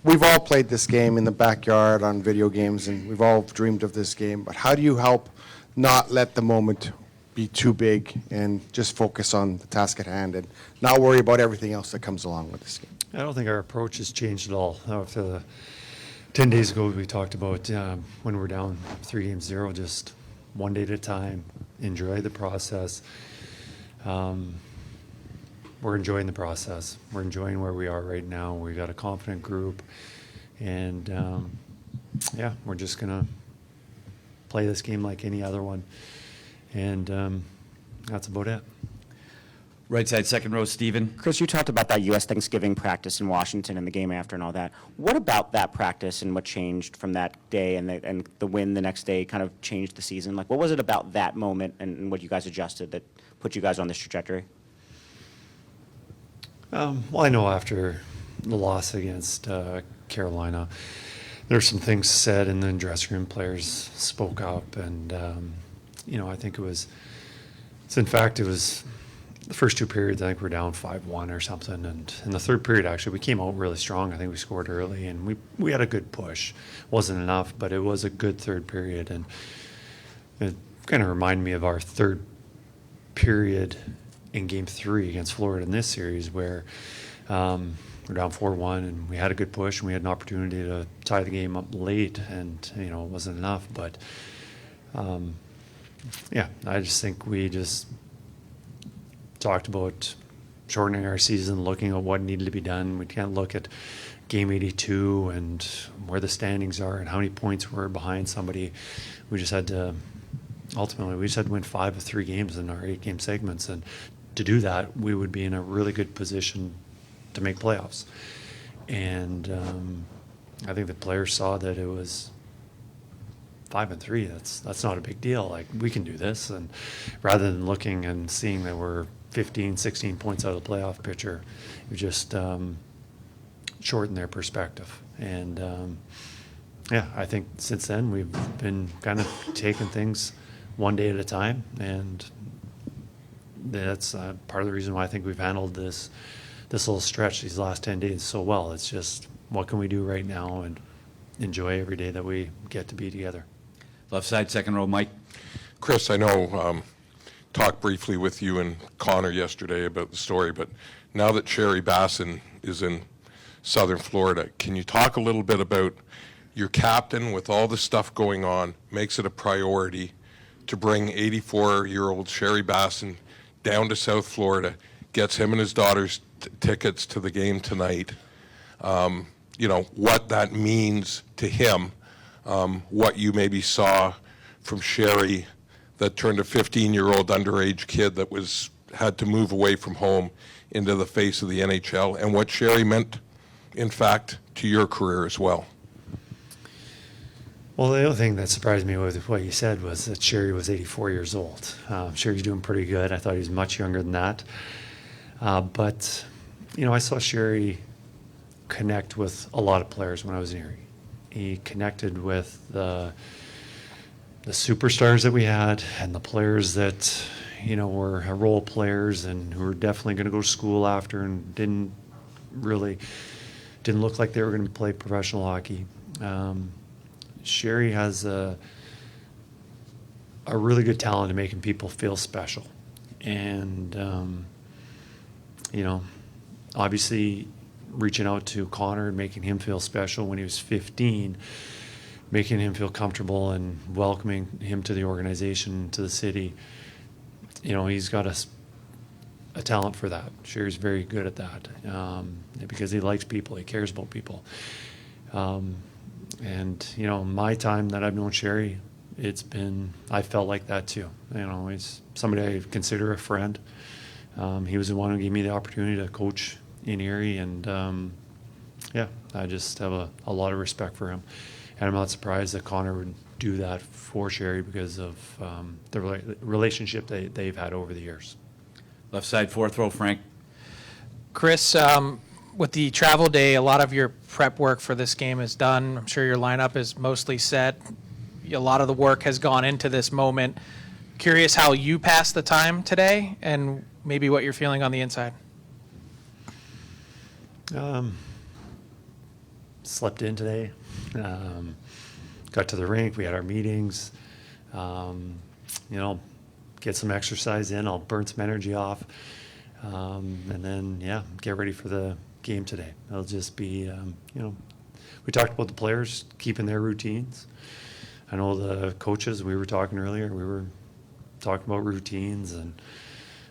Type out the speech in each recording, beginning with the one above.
we've all played this game in the backyard on video games, and we've all dreamed of this game. But how do you help not let the moment be too big and just focus on the task at hand and not worry about everything else that comes along with this game? I don't think our approach has changed at all. After 10 days ago, we talked about when we're down 3-0, just one day at a time, enjoy the process. We're enjoying the process. We're enjoying where we are right now. We've got a confident group, and we're just gonna play this game like any other one, and that's about it. Right side, second row, Steven. Kris, you talked about that U.S. Thanksgiving practice in Washington and the game after and all that. What about that practice and what changed from that day and the win the next day kind of changed the season? Like, what was it about that moment and what you guys adjusted that put you guys on this trajectory? Well, I know after the loss against Carolina, there's some things said in the dressing room. Players spoke up, and I think it was the first two periods. I think we're down 5-1 or something, and in the third period, actually, we came out really strong. I think we scored early, and we had a good push. Wasn't enough, but it was a good third period, and it kind of reminded me of our third period in Game 3 against Florida in this series, where we're down 4-1, and we had a good push, and we had an opportunity to tie the game up late, and it wasn't enough. But I just think we just talked about shortening our season, looking at what needed to be done. We can't look at Game 82 and where the standings are and how many points we're behind somebody. We just had to win 5 of 3 games in our 8-game segments, and to do that, we would be in a really good position to make playoffs. And I think the players saw that it was 5-3. That's not a big deal. Like, we can do this, and rather than looking and seeing that we're 15, 16 points out of the playoff picture, we just shortened their perspective. And I think since then we've been kind of taking things one day at a time, and that's part of the reason why I think we've handled this little stretch these last 10 days so well. It's just, what can we do right now and enjoy every day that we get to be together. Left side, second row, Mike. Kris, I know talked briefly with you and Connor yesterday about the story, but now that Sherry Bassin is in southern Florida, can you talk a little bit about your captain, with all the stuff going on, makes it a priority to bring 84-year-old Sherry Bassin down to South Florida, gets him and his daughter's tickets to the game tonight, what that means to him, what you maybe saw from Sherry that turned a 15-year-old underage kid that had to move away from home into the face of the NHL, and what Sherry meant, in fact, to your career as well. Well, the other thing that surprised me with what you said was that Sherry was 84 years old. Sherry's doing pretty good. I thought he was much younger than that. But I saw Sherry connect with a lot of players when I was in Erie. He connected with the superstars that we had and the players that, were role players and who were definitely going to go to school after and didn't look like they were going to play professional hockey. Sherry has a really good talent in making people feel special. And, obviously reaching out to Connor and making him feel special when he was 15, making him feel comfortable and welcoming him to the organization, to the city. He's got a talent for that. Sherry's very good at that because he likes people, he cares about people. My time that I've known Sherry, I felt like that too. He's somebody I consider a friend. He was the one who gave me the opportunity to coach in Erie, and I just have a lot of respect for him. And I'm not surprised that Connor would do that for Sherry because of the relationship they've had over the years. Left side, fourth row, Frank. Kris, with the travel day, a lot of your prep work for this game is done. I'm sure your lineup is mostly set. A lot of the work has gone into this moment. Curious how you passed the time today and maybe what you're feeling on the inside. slept in today. Got to the rink. We had our meetings. Get some exercise in. I'll burn some energy off. And then, get ready for the game today. It'll just be, we talked about the players keeping their routines. I know the coaches, we were talking earlier, we were talking about routines and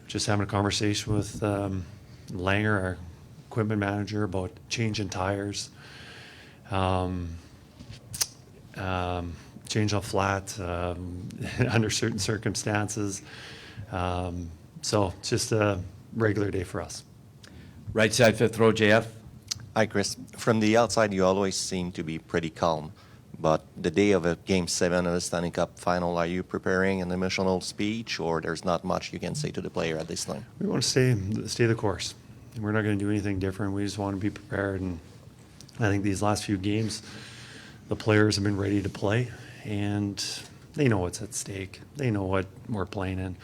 just having a conversation with Langer, our equipment manager, about changing tires, change on flat under certain circumstances. So it's just a regular day for us. Right side, fifth row, JF. Hi, Kris. From the outside, you always seem to be pretty calm. But the day of a Game 7 of the Stanley Cup final, are you preparing an emotional speech, or there's not much you can say to the player at this time? We want to stay the course. We're not going to do anything different. We just want to be prepared. And I think these last few games, the players have been ready to play, and they know what's at stake. They know what we're playing in.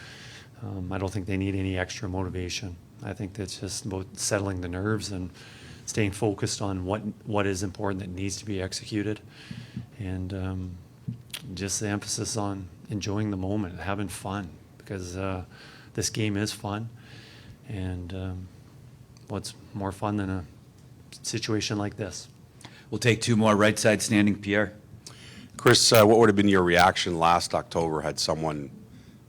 I don't think they need any extra motivation. I think that's just about settling the nerves and staying focused on what is important that needs to be executed, and just the emphasis on enjoying the moment, having fun, because this game is fun, and what's more fun than a situation like this? We'll take two more. Right side, standing, Pierre. Kris, what would have been your reaction last October had someone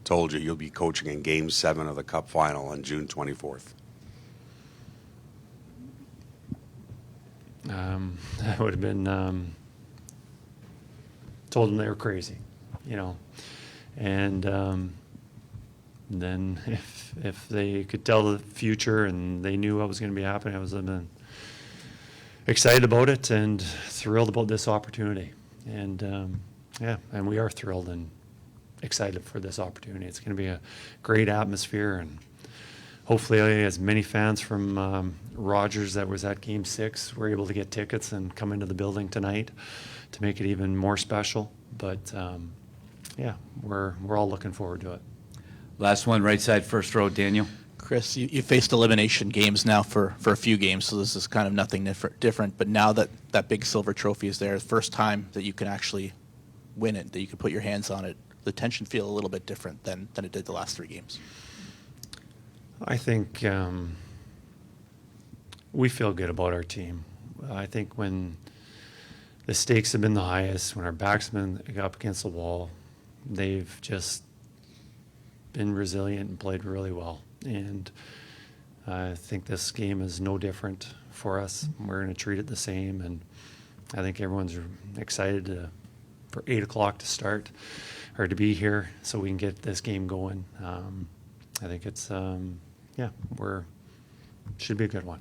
told you you'll be coaching in Game 7 of the Cup final on June 24th? I would have been told them they were crazy, and then if they could tell the future and they knew what was going to be happening, I would have been excited about it and thrilled about this opportunity. And and we are thrilled and excited for this opportunity. It's going to be a great atmosphere, and hopefully as many fans from Rogers that was at Game 6 were able to get tickets and come into the building tonight to make it even more special. But we're all looking forward to it. Last one, right side, first row, Daniel. Kris, you faced elimination games now for a few games, so this is kind of nothing different. But now that big silver trophy is there, the first time that you can actually win it, that you can put your hands on it, the tension feel a little bit different than it did the last 3 games. I think we feel good about our team. I think when the stakes have been the highest, when our backs have been up against the wall, they've just been resilient and played really well. And I think this game is no different for us. We're going to treat it the same, and I think everyone's excited for 8 o'clock to start, or to be here so we can get this game going. I think it's, should be a good one.